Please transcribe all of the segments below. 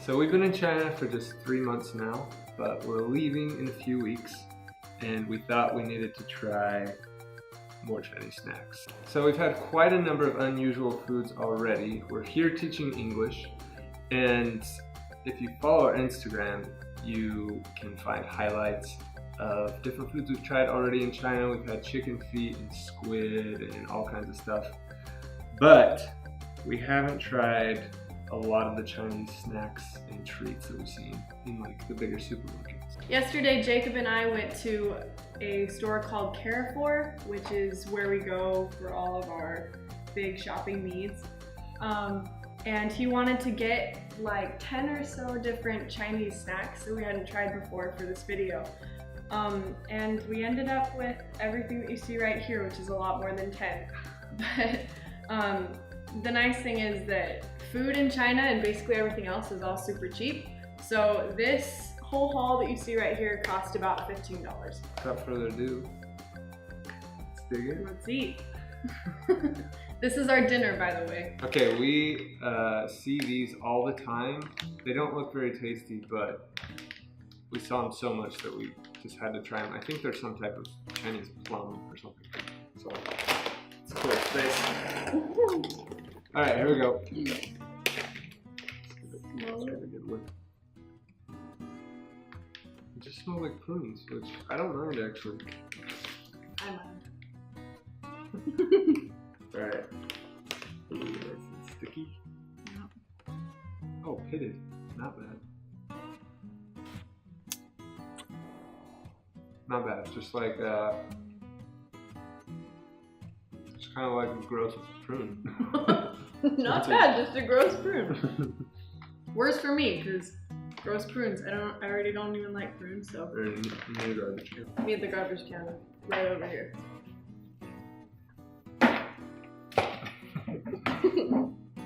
So we've been in China for just 3 months now, but we're leaving in a few weeks, and we thought we needed to try more Chinese snacks. So we've had quite a number of unusual foods already. We're here teaching English, and if you follow our Instagram, you can find highlights of different foods we've tried already in China. We've had chicken feet and squid and all kinds of stuff, but we haven't tried a lot of the Chinese snacks and treats that we've seen in like the bigger supermarkets. Yesterday, Jacob and I went to a store called Carrefour, which is where we go for all of our big shopping needs. And he wanted to get like 10 or so different Chinese snacks that we hadn't tried before for this video. And we ended up with everything that you see right here, which is a lot more than 10. But the nice thing is that food in China and basically everything else is all super cheap. So this whole haul that you see right here cost about $15. Without further ado, let's dig in. Let's eat. This is our dinner, by the way. Okay, we see these all the time. They don't look very tasty, but we saw them so much that we just had to try them. I think they're some type of Chinese plum or something. So it's a cool space. All right, here we go. It just smells like prunes, which I don't mind actually. I mind. Alright. Ooh, nice and sticky. Yep. Oh, pitted. Not bad. Not bad. Just like, just kind of like a gross prune. Not bad, just a gross prune. Worse for me, because gross prunes. I already don't even like prunes, so. Near the garbage can. Me at the garbage can, right over here.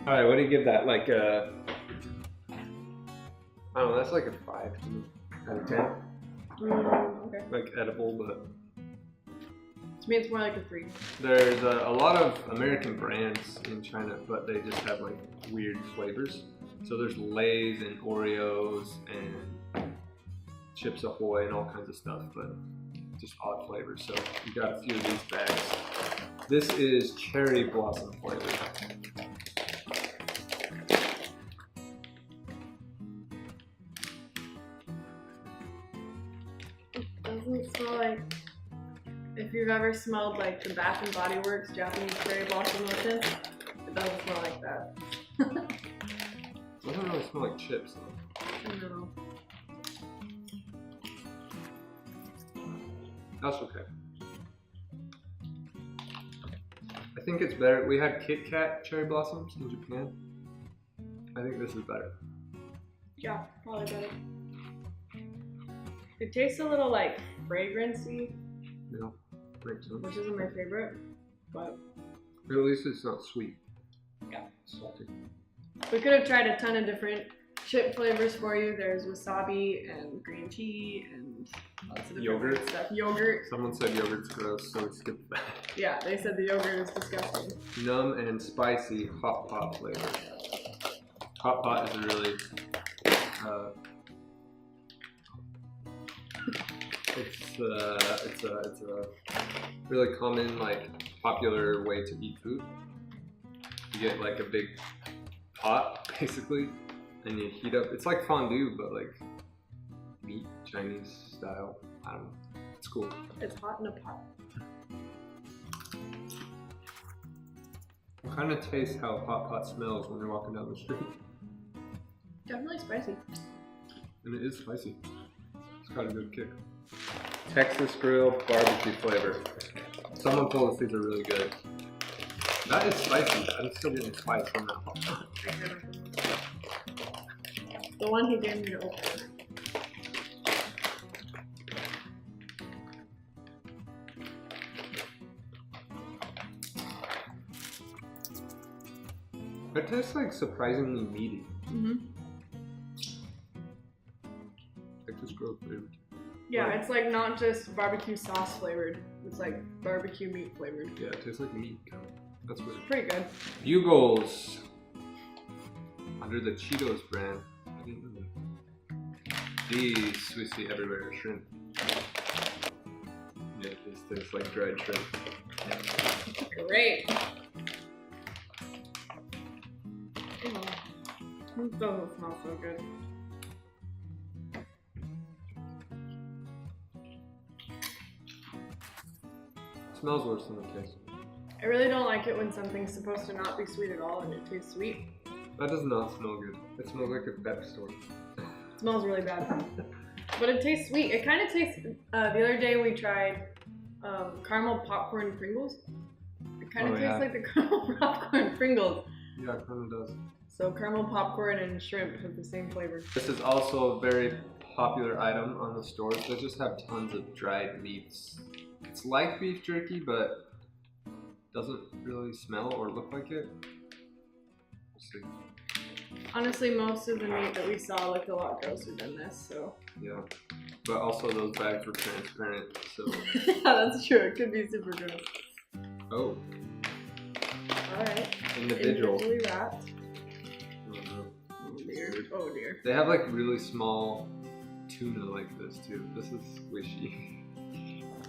Alright, what do you give that? Like I don't know, that's like a 5 out of 10. Okay. Like edible, but To me, it's more like a 3. there's a lot of American brands in China, but they just have like weird flavors. So there's Lay's and Oreos and Chips Ahoy and all kinds of stuff, but just odd flavors. So we got a few of these bags. This is cherry blossom flavor. It doesn't smell like, if you've ever smelled like the Bath and Body Works Japanese cherry blossom lotion, it doesn't smell like that. It doesn't really smell like chips though. No. That's okay. I think it's better. We had Kit Kat cherry blossoms in Japan. I think this is better. Yeah, probably better. It tastes a little like fragrancy, Yeah, makes sense. which isn't my favorite, but At least it's not sweet. yeah. Salty. We could have tried a ton of different chip flavors for you. There's wasabi and green tea and lots of different Yogurt. stuff. Yogurt. Someone said yogurt's gross, so we skipped that. Yeah, they said the yogurt is disgusting. Numb and spicy hot pot flavor. Hot pot is a really, it's a really common, like, popular way to eat food. You get like a big pot, basically, and you heat up. It's like fondue, but like meat, Chinese style. I don't know. It's cool. It's hot in a pot. It kind of tastes how a hot pot smells when you're walking down the street. Definitely spicy. And it is spicy. It's got a good kick. Texas grill barbecue flavor. Someone told us these are really good. That is spicy. I'm still getting spice from that hot pot. The one he gave me to open. It tastes like surprisingly meaty. Mm-hmm. Texas grill flavored. Yeah, it's like not just barbecue sauce flavored. It's like barbecue meat flavored. Yeah, it tastes like meat. That's weird. Pretty good. Bugles under the Cheetos brand. I didn't know These we see everywhere are shrimp. Yeah, these things like dried shrimp. Great. This doesn't smell so good. Smells worse than it tastes. I really don't like it when something's supposed to not be sweet at all and it tastes sweet. That does not smell good. It smells like a pet store. It smells really bad. But it tastes sweet. It kind of tastes, the other day we tried caramel popcorn Pringles. It kind of tastes like the caramel popcorn Pringles. Yeah, it kind of does. So caramel popcorn and shrimp have the same flavor. This is also a very popular item on the stores. They just have tons of dried meats. It's like beef jerky, but doesn't really smell or look like it. We'll see. Honestly, most of the meat that we saw looked a lot grosser than this, so. Yeah, but also those bags were transparent, so. Yeah, that's true. It could be super gross. Oh. Alright. Individually wrapped. Oh dear. Oh dear. They have like really small tuna like this too. This is squishy. I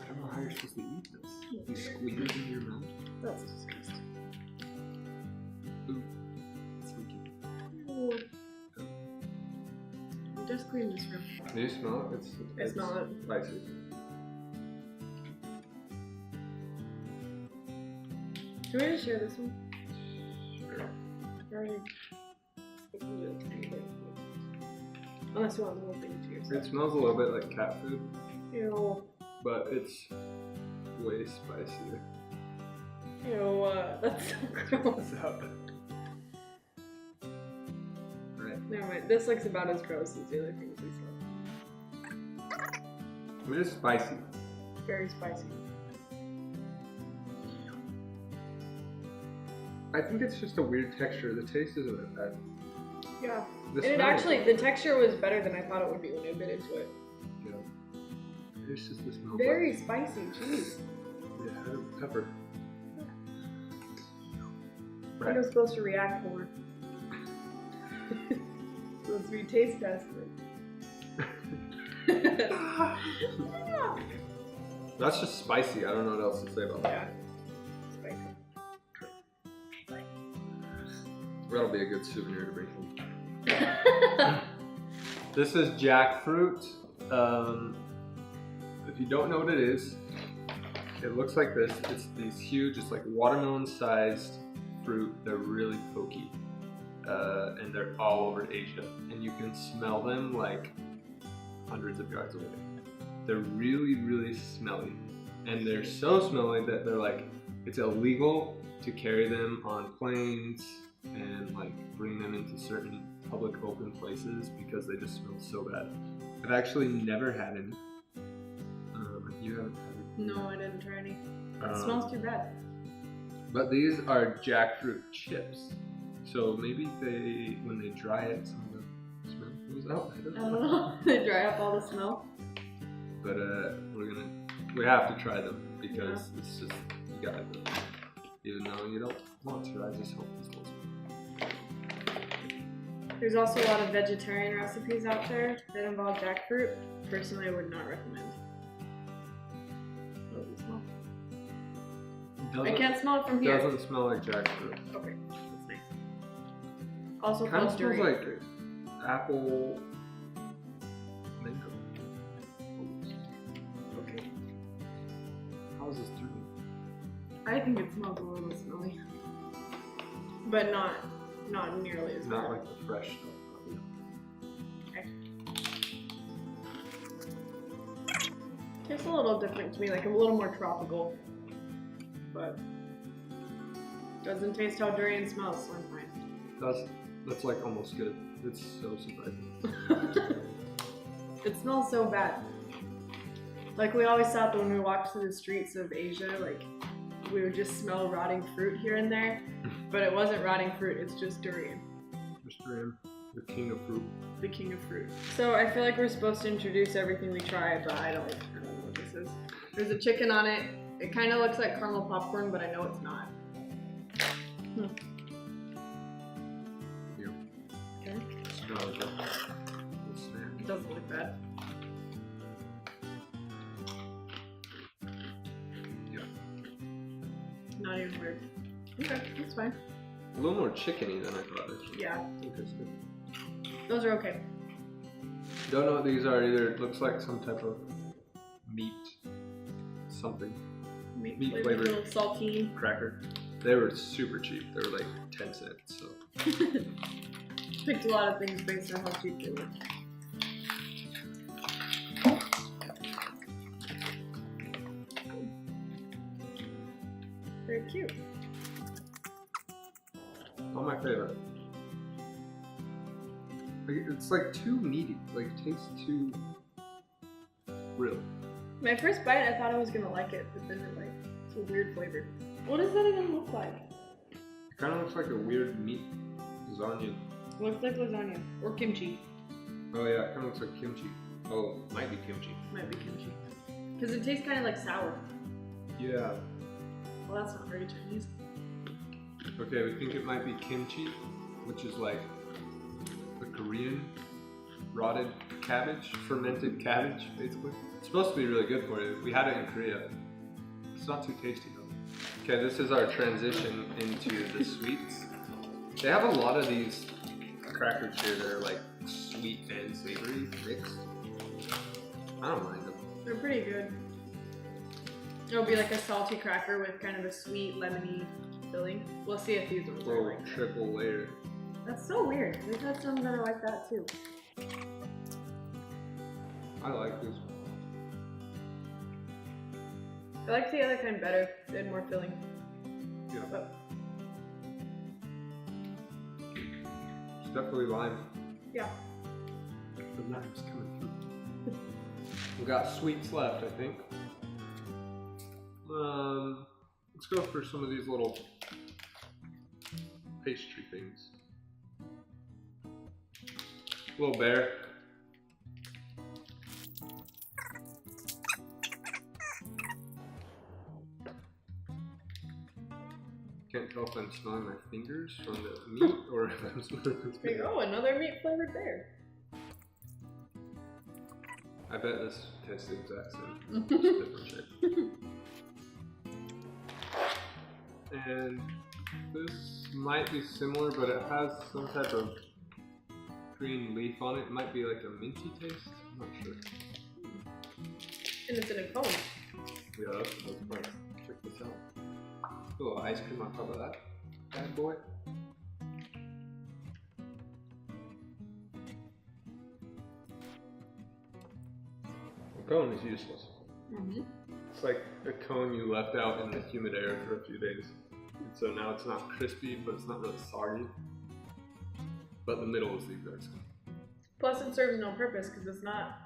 don't know how you're supposed to eat this. You squeeze it in your mouth. That's disgusting. Ooh. Sneaky. Ooh. Just clean this room. Do you smell it? I smell it. Spicy. Can we just share this one? Sure. Already. Unless you want the whole thing to yourself. It smells a little bit like cat food, Ew. but it's way spicier. Ew, that's so gross. Right. Never mind. This looks about as gross as the other things we saw. It is spicy. Very spicy. I think it's just a weird texture. The taste isn't that bad. Yeah. The And it smell- actually, the texture was better than I thought it would be when I bit into it. Yeah. It's just the smell. Very spicy, jeez. Yeah, pepper. I think I'm supposed to react more. Supposed to be taste tested. That's just spicy. I don't know what else to say about that. Yeah. Spicy. That'll be a good souvenir to bring home. This is jackfruit. If you don't know what it is, it looks like this. It's these huge, it's like watermelon-sized fruit. They're really pokey, and they're all over Asia, and you can smell them like hundreds of yards away. They're really, really smelly, and they're so smelly that they're like, it's illegal to carry them on planes and like bring them into certain public open places because they just smell so bad. I've actually never had any. You haven't had any? No, I didn't try any. It smells too bad. But these are jackfruit chips. So maybe they, when they dry it, some of the smell goes out. I don't I don't know. They dry up all the smell. But we have to try them because it's just, you gotta do it. Even though you don't want to, I just hope this goes. There's also a lot of vegetarian recipes out there that involve jackfruit. Personally, I would not recommend. What does it smell? I can't smell it from here. Doesn't smell like jackfruit. Okay, that's nice. Also Kind of called smells durian like fruit. apple mango. Okay. How is this doing? I think it smells a little smelly. But not nearly as Not bad. like the fresh stuff. Okay. Tastes a little different to me, like a little more tropical. But doesn't taste how durian smells, so I'm fine. That's like almost good. It's so surprising. It smells so bad. Like we always thought that when we walked through the streets of Asia, like we would just smell rotting fruit here and there. But it wasn't rotting fruit, it's just durian. Just durian, the king of fruit. The king of fruit. So I feel like we're supposed to introduce everything we try, but I don't know what this is. There's a chicken on it. It kind of looks like caramel popcorn, but I know it's not. Yeah. Okay. Smell it. Snack. It doesn't look bad. Not even weird. Okay, that's fine. A little more chickeny than I thought. Actually. Yeah. Interesting. Those are okay. Don't know what these are either. It looks like some type of meat, something. Meat flavored little saltine cracker. They were super cheap. They were like 10 cents. So picked a lot of things based on how cheap they were. Very cute. Not my favorite. Like, it's like too meaty. Like it tastes too real. My first bite, I thought I was gonna like it, but then it's a weird flavor. What does that even look like? It kind of looks like a weird meat lasagna. Looks like lasagna or kimchi. Oh yeah, it kind of looks like kimchi. Oh, might be kimchi. Might be kimchi. Because it tastes kind of like sour. Yeah. Well, that's not very Chinese. Okay, we think it might be kimchi, which is like the Korean rotted cabbage, fermented cabbage, basically. It's supposed to be really good for you. We had it in Korea. It's not too tasty though. Okay, this is our transition into the sweets. They have a lot of these crackers here that are like sweet and savory mixed. I don't mind them. They're pretty good. It'll be like a salty cracker with kind of a sweet, lemony filling. We'll see if these ones are Little like that. triple layer. That's so weird. We've had some that are like that too. I like this. I like the other kind better. They had more filling. Yeah. But It's definitely lime. yeah. The lime's coming through. We got sweets left, I think. Let's go for some of these little pastry things. Little bear. Can't tell if I'm smelling my fingers from the meat or if I'm smelling the There you go, another meat flavored bear. I bet this tastes the exact same. Just different shape. And this might be similar, but it has some type of green leaf on it. It might be like a minty taste. I'm not sure. And it's in a cone. Yeah, that's the best part. Check this out. A little ice cream on top of that bad boy. The cone is useless. Mm-hmm. It's like a cone you left out in the humid air for a few days. And so now it's not crispy, but it's not really soggy. But the middle is the exact same. Plus it serves no purpose because it's not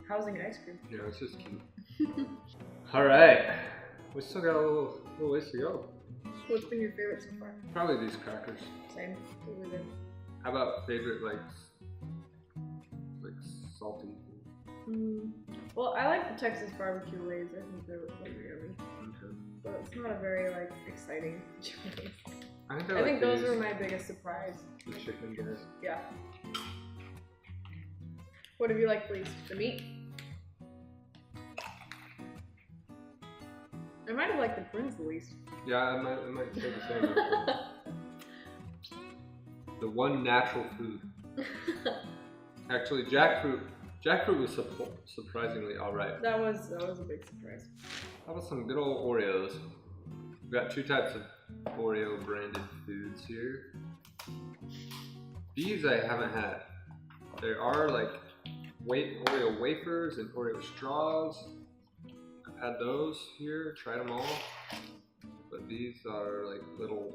housing ice cream. Yeah, it's just cute. Alright. We still got a little ways to go. What's been your favorite so far? Probably these crackers. Same. Really good. How about favorite like salty? Well, I like the Texas barbecue lays. I think they're yummy. Okay. But it's not a very exciting choice. I I think those these, were my biggest surprise. the chicken guys. Yeah. What have you liked least? The meat? I might have liked the prunes the least. Yeah, I might say the same. The one natural food. Actually, jackfruit was surprisingly alright. That was a big surprise. How about some good old Oreos? We've got two types of Oreo branded foods here. These I haven't had. There are like Oreo wafers and Oreo straws. I've had those here, tried them all. But these are like little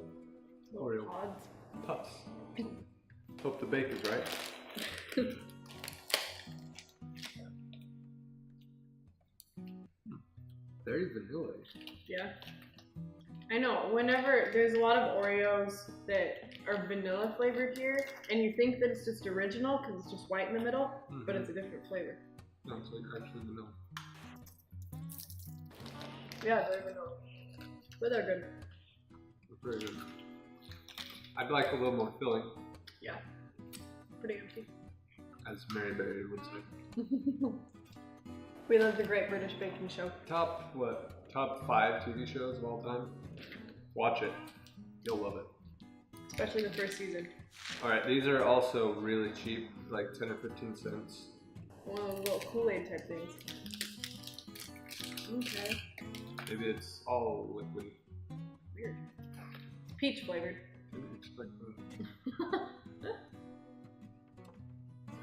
Oreo Pods. puffs. Hope the baker's right. Very vanilla. Yeah. I know, whenever there's a lot of Oreos that are vanilla flavored here, and you think that it's just original because it's just white in the middle, but it's a different flavor. No, it's like actually vanilla. Yeah, they're vanilla. But they're good. They're very good. I'd like a little more filling, Yeah. Pretty empty. as Mary Berry would say. We love the Great British Baking Show. Top 5 TV shows of all time? Watch it. You'll love it. Especially the first season. Alright, these are also really cheap, like 10 or 15 cents. One of those little Kool-Aid type things. Okay. Maybe it's all liquid. Weird. Peach flavored. It's like I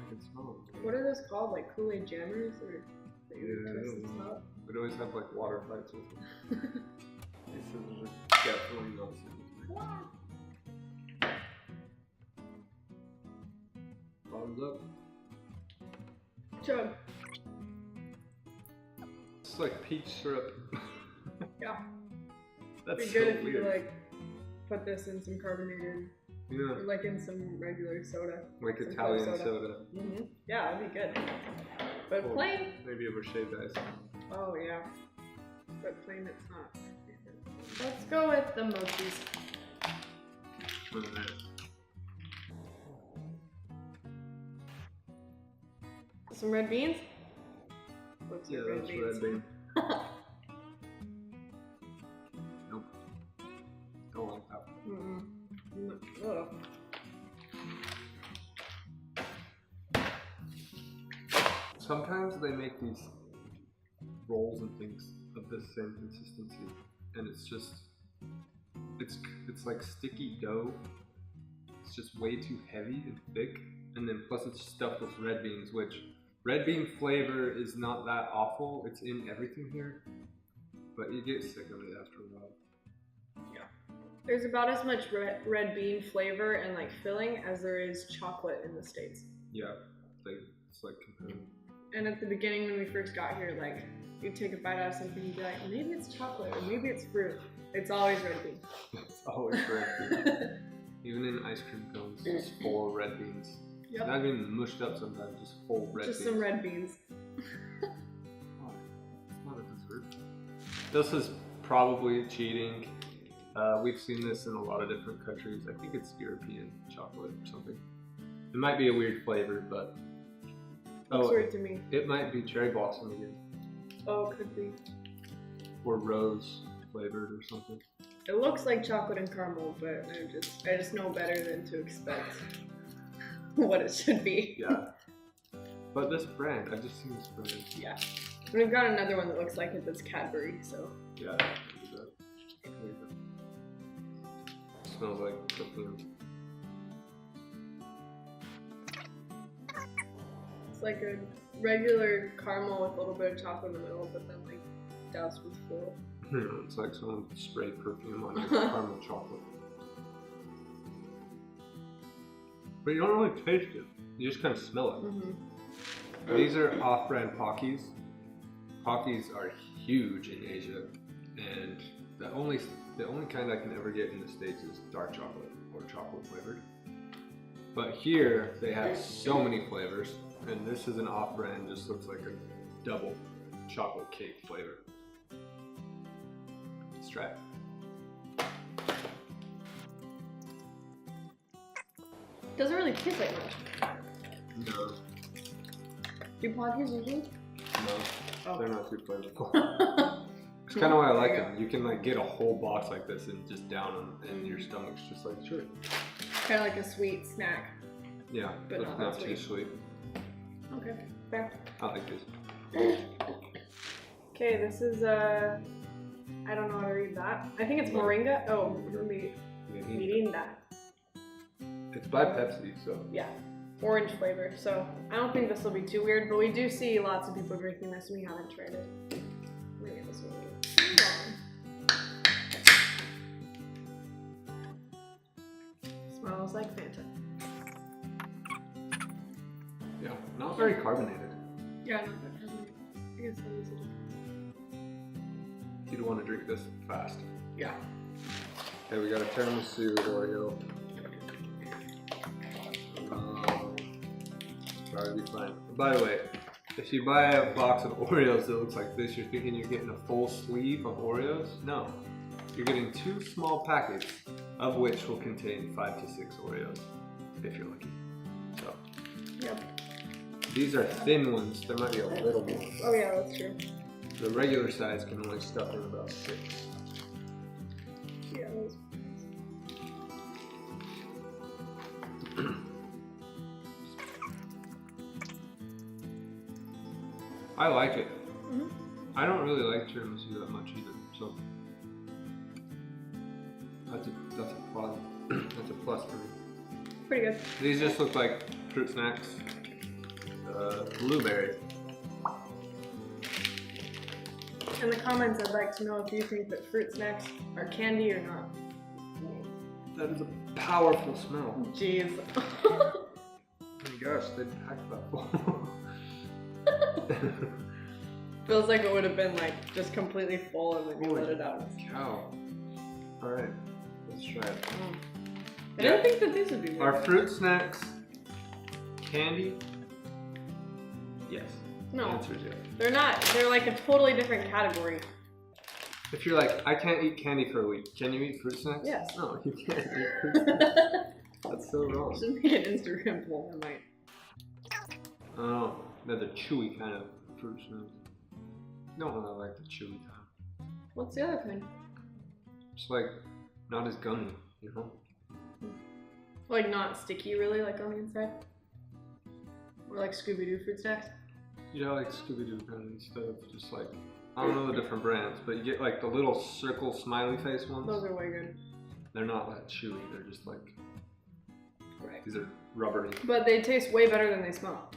can smell it. What are those called? Like Kool-Aid jammers? Or that you Yeah, I twist don't and know. stuff? We'd always have like water fights with them. These scissors are definitely not scissors. Bottoms up. Chug. It's like peach syrup. Yeah. That's It'd so be good if weird. you like put this in some carbonated, Yeah, or like in some regular soda. like Some Italian soda. soda. Mm-hmm. Yeah, that'd be good. But Or plain? Maybe over shaved ice. Oh yeah. But plain it's not. Let's go with the mochis. For the minute. Some red beans? Looks Yeah, like red that's beans. red bean. Nope. Don't like that. Mm-mm. Ugh. Sometimes they make these rolls and things of the same consistency, and it's just it's like sticky dough. It's just way too heavy and thick, and then plus it's stuffed with red beans, which red bean flavor is not that awful. It's in everything here, but you get sick of it after a while. There's about as much red bean flavor and like filling as there is chocolate in the States. Yeah, it's like comparing. And at the beginning when we first got here, like you'd take a bite out of something and be like, maybe it's chocolate or maybe it's fruit. It's always red bean. It's always red beans. Even in ice cream cones, it's full of red beans. Yep. Not even mushed up sometimes, just full red Just beans. some red beans. Why? It's not a dessert. This is probably cheating. We've seen this in a lot of different countries. I think it's European chocolate or something. It might be a weird flavor, but Looks weird to me. it might be cherry blossom again, Oh, could be. or rose flavored or something. It looks like chocolate and caramel, but I just know better than to expect what it should be. Yeah. But this brand, I've just seen this brand. Yeah. And we've got another one that looks like it that's Cadbury, so. Yeah. Smells like perfume. It's like a regular caramel with a little bit of chocolate in the middle, but then like doused with floral. It's like someone sprayed perfume on your caramel chocolate. But you don't really taste it. You just kind of smell it. Mm-hmm. These are off-brand Pockys. Pockys are huge in Asia, and the only kind I can ever get in the States is dark chocolate or chocolate flavored. But here they have so many flavors, and this is an off-brand. Just looks like a double chocolate cake flavor. Let's try it. Doesn't really taste like much. No, Do Pockys usually? no, they're not too flavorful. It's kind of why I like them. You can like get a whole box like this and just down them, and your stomach's just like, sure. Kind of like a sweet snack. Yeah, But but not not too sweet. Okay, fair. I like this. Okay, this is I don't know how to read that. I think it's moringa. Oh, mirinda. It's by Pepsi, so. Yeah, orange flavor. So I don't think this will be too weird, but we do see lots of people drinking this, and we haven't tried it. I'm gonna get this one. Smells like Fanta. Yeah, not very carbonated. Yeah, not that carbonated. I guess that is it. You'd want to drink this fast. Yeah. Okay, we got a tiramisu Oreo. Probably be fine. By the way, if you buy a box of Oreos that looks like this, you're thinking you're getting a full sleeve of Oreos? No. You're getting 2 small packets, of which will contain 5 to 6 Oreos, if you're lucky. So. Yep. These are thin ones. There might be a little more. Oh yeah, that's true. The regular size can only stuff in about 6. Yeah, a I like it. Mm-hmm. I don't really like tiramisu that much either, so that's a plus. That's a plus for me. Pretty good. These just look like fruit snacks. Blueberry. In the comments, I'd like to know if you think that fruit snacks are candy or not. That is a powerful smell. Jeez. Oh my gosh, they packed that full. Feels like it would have been like just completely full and then you let it out. Cow. Alright, let's try it. I didn't think that these would be Are weird. fruit snacks candy? Yes. No. The answer is yes. They're not. They're like a totally different category. If you're like, I can't eat candy for a week, can you eat fruit snacks? Yes. No, you can't eat fruit snacks. That's so wrong. Should make an Instagram poll, I might. Oh, they're the chewy kind of fruit snacks. Don't really like the chewy kind. What's the other kind? It's like, not as gummy, you know? Like not sticky really, like on the inside? Or like Scooby-Doo fruit snacks? Yeah, like Scooby-Doo kind of instead of just like, I don't know the different brands, but you get like the little circle smiley face ones. Those are way good. They're not that chewy, they're just like, Right. these are rubbery. But they taste way better than they smell.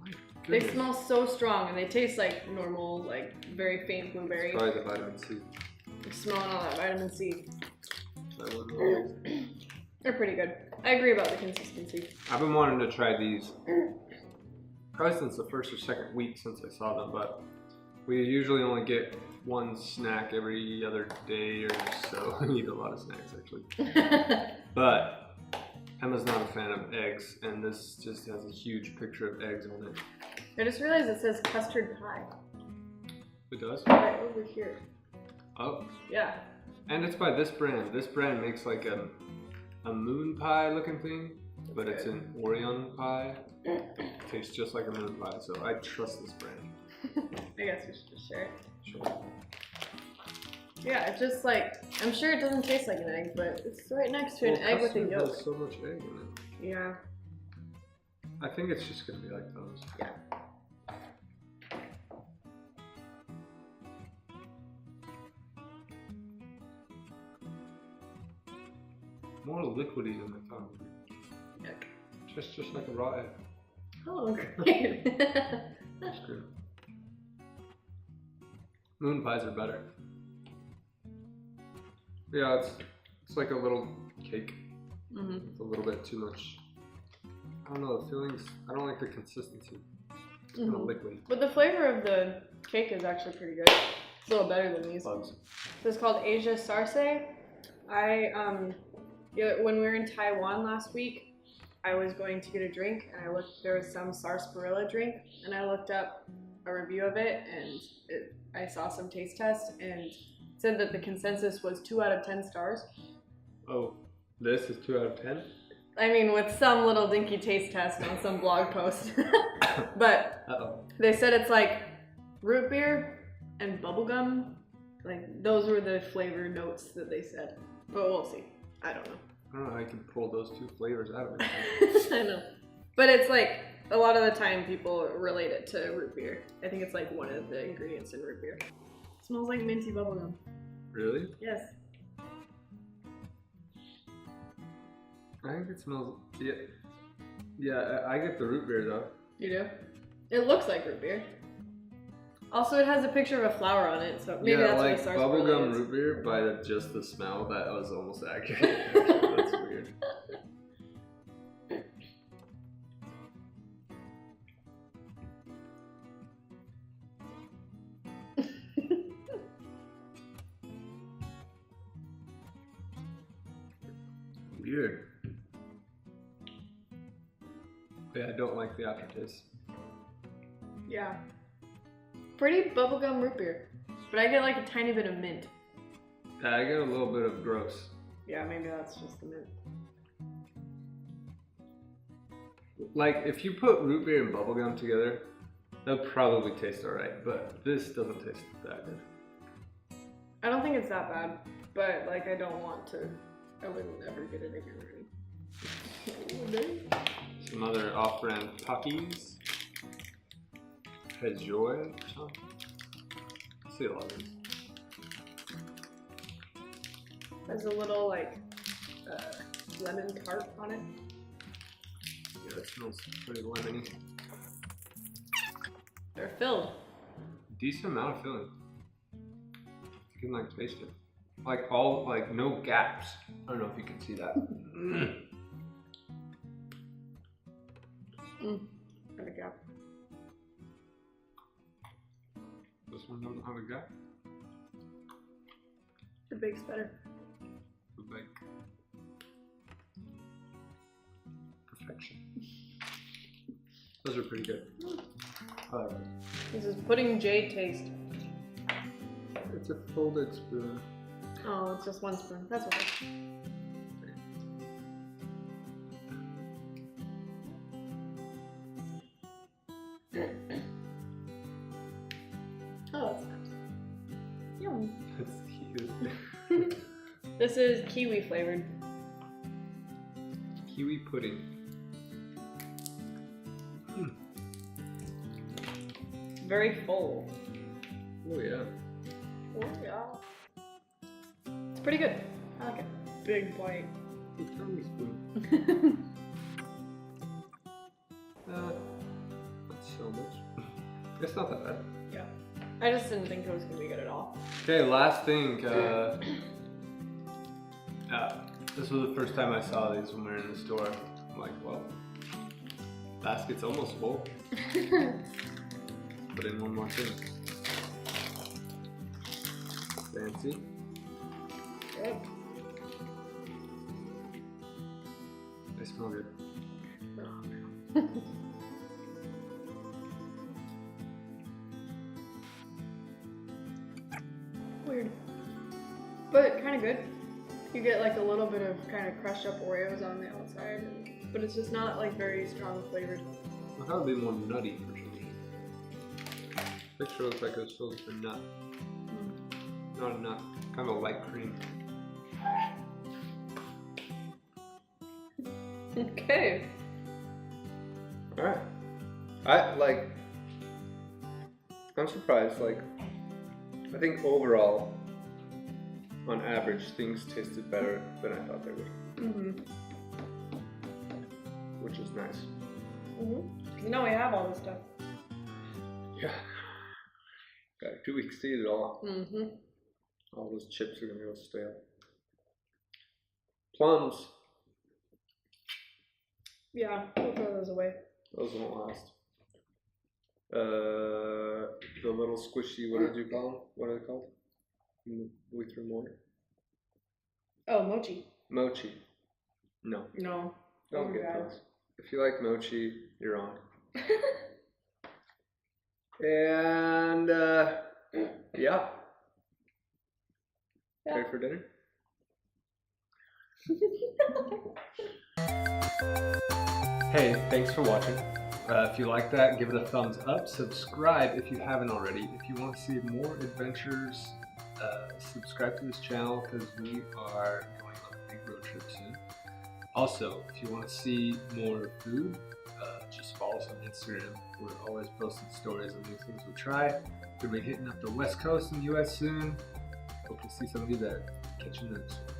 My They goodness. smell so strong and they taste like normal, like very faint blueberry. It's probably the vitamin C. You're smelling all that vitamin C. That one always- They're pretty good. I agree about the consistency. I've been wanting to try these probably since the first or second week since I saw them, but we usually only get one snack every other day or so. We eat a lot of snacks actually. But Emma's not a fan of eggs, and this just has a huge picture of eggs on it. I just realized it says custard pie. It does? Right over here. Oh. Yeah. And it's by this brand. This brand makes like a moon pie looking thing, but it's an Oreo pie. It tastes just like a moon pie, so I trust this brand. I guess we should just share it. Sure. Yeah, it's just like, I'm sure it doesn't taste like an egg, but it's right next to an egg with a custard yolk. has so much egg in it. Yeah. I think it's just gonna be like those. Yeah. More liquidy than I thought. Yuck. Just like a raw egg. Oh, great. That's good. Moon pies are better. Yeah, it's like a little cake. Mm-hmm. It's a little bit too much. I don't know, the feelings, I don't like the consistency. It's kind of liquidy. But the flavor of the cake is actually pretty good. It's a little better than these. Bugs. This is called Asia Sarse. When we were in Taiwan last week, I was going to get a drink and there was some sarsaparilla drink and I looked up a review of it and I saw some taste tests and it said that the consensus was 2 out of 10 stars. Oh, this is 2 out of 10? I mean, with some little dinky taste test on some blog post. But they said it's like root beer and bubblegum. Like, those were the flavor notes that they said. But we'll see. I don't know. I don't know how you can pull those two flavors out of it. I know. But it's like, a lot of the time people relate it to root beer. I think it's like one of the ingredients in root beer. It smells like minty bubblegum. Really? Yes. I think it smells, yeah, I get the root beer though. You do? It looks like root beer. Also, it has a picture of a flower on it, so maybe that's like what a sarsaparilla bubblegum is. root beer by just the smell, that was almost accurate. That's weird. Weird. Yeah, I don't like the aftertaste. Yeah. Pretty bubblegum root beer. But I get like a tiny bit of mint. Yeah, I get a little bit of gross. Yeah, maybe that's just the mint. Like, if you put root beer and bubblegum together, they'll probably taste alright, but this doesn't taste that good. I don't think it's that bad, but like I don't want to. I wouldn't ever get it again. Some other off-brand Pockys. Trejoy or something. I see a lot of these. There's a little like lemon tart on it. Yeah, that smells pretty lemony. They're filled. Decent amount of filling. You can like taste it. Like all, like no gaps. I don't know if you can see that. Got a gap. This one doesn't have a gap. The bake's better. The bake. Perfection. Those are pretty good. I like it. This is pudding jade taste. It's a folded spoon. Oh, it's just one spoon. That's okay. Oh, that's nice. Yum. That's cute. This is kiwi flavored. Kiwi pudding. Very full. Oh yeah. Oh yeah. It's pretty good. I like it. Big bite. It's a tiny spoon. Not so much. It's not that bad. Yeah. I just didn't think it was gonna be good at all. Okay, last thing. This was the first time I saw these when we were in the store. I'm like, well, basket's almost full. Put in one more thing. Fancy. Good. They smell good. Weird. But kind of good. You get like a little bit of kind of crushed up Oreos on the outside, but it's just not like very strong flavored. I thought it'd be more nutty for some reason. Picture looks like it's filled with a nut. Not a nut, kind of a light cream. Okay. Alright. I'm surprised, like, I think overall, on average, things tasted better than I thought they would. Which is nice. Now we have all this stuff. Yeah. Got 2 weeks to eat it all. All those chips are gonna go stale. Plums. Yeah, we'll throw those away. Those won't last. The little squishy, what did you call them? What are they called? We threw more. Oh, mochi. Mochi. No. No. Don't get those. If you like mochi, you're wrong. And yeah. Ready for dinner? Hey, thanks for watching. If you like that, give it a thumbs up. Subscribe if you haven't already. If you want to see more adventures, subscribe to this channel because we are going on a big road trip soon. Also, if you want to see more food, just follow us on Instagram. We're always posting stories of new things we try. We'll be hitting up the West Coast in the US soon. Hope to see some of you there. Catch you next one.